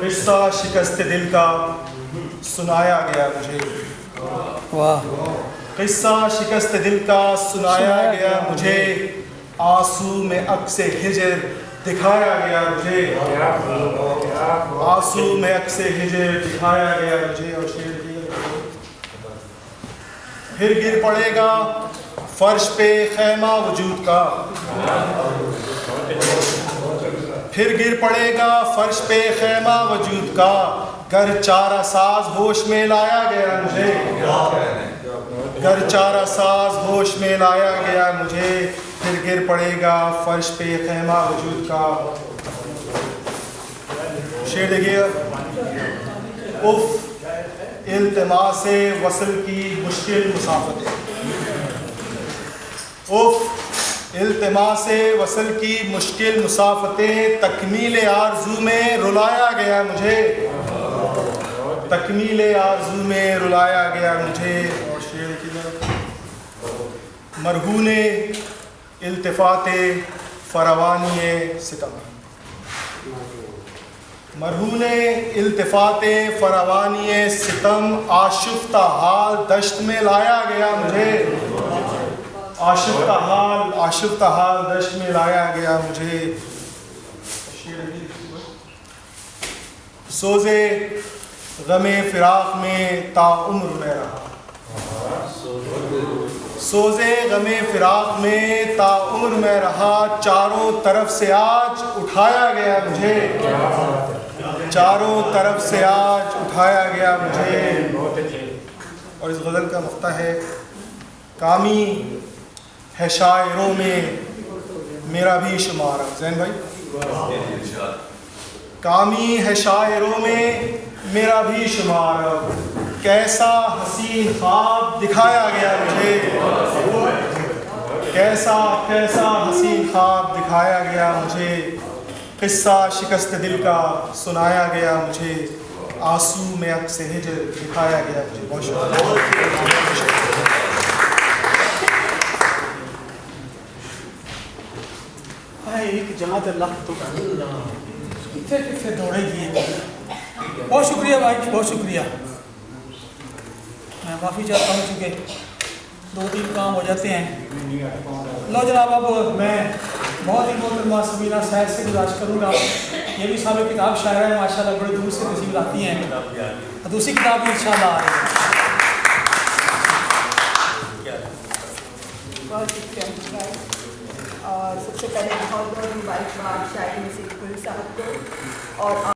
किस्सा शिकस्त दिल का सुनाया गया मुझे। वाह। किस्सा शिकस्त दिल का सुनाया गया मुझे, आंसू में अक्से हिजर दिखाया गया मुझे। आंसू में अक्से हिजर दिखाया गया मुझे। और शेर फिर गिर पड़ेगा फर्श पे खैमा वजूद का, फिर गिर पड़ेगा फर्श पे खैमा वजूद का, घर चारा साज होश में लाया गया मुझे। घर चारा साज होश में लाया गया मुझे, फिर गिर पड़ेगा फर्श पे खैमा वजूद का। शेर देखिए। उफ इल्तिमासे वसल की मुश्किल मुसाफतें, उफ इल्तिमासे वसल की मुश्किल मुसाफतें, तकमील आरज़ू में रुलाया गया मुझे। तकमील आरज़ू में रुलाया गया मुझे। और शेर की मरहूने इल्तिफ़ाते फरवानी सितम, मरहूने इल्तिफ़ाते फरवानी सितम, आशिफ्ता हाल दश्त में लाया गया मुझे। आशिफ्ता हाल दश्त में लाया गया मुझे। सोज़े गमे फिराक में ताउम्र में रहा, सोज़े गमे फिराक में ताउम्र में रहा, चारों तरफ से आज उठाया गया मुझे। चारों तरफ से आज उठाया गया मुझे। और इस गज़ल का मक्ता है, कामी है शायरों में मेरा भी शुमार। जैन भाई। कामी है शायरों में मेरा भी शुमार, कैसा हसीन ख्वाब दिखाया गया मुझे। कैसा कैसा हसीन ख्वाब दिखाया गया मुझे, किस्सा शिकस्त दिल का सुनाया गया मुझे, आंसू में अक्से हिजर दिखाया गया मुझे। बहुत शुक्रिया। एक जमात अल्लाह तो कितने कितने दौड़े दिए। बहुत शुक्रिया भाई, बहुत शुक्रिया। मैं माफ़ी चाहता हूँ चूँकि 2-3 काम हो जाते हैं। लो जनाब, अब मैं बहुत ही मोहतरमा सबीना साहब से गुजारिश करूँगा, ये भी साहब किताब शायर है माशाल्लाह, बड़े दूर से तस्वीर आती हैं। दूसरी किताब भी इंशाल्लाह आ रही है। बहुत शुक्रिया। और सबसे पहले बहुत बहुत मुबारकबाद शायद नसीब साहब को और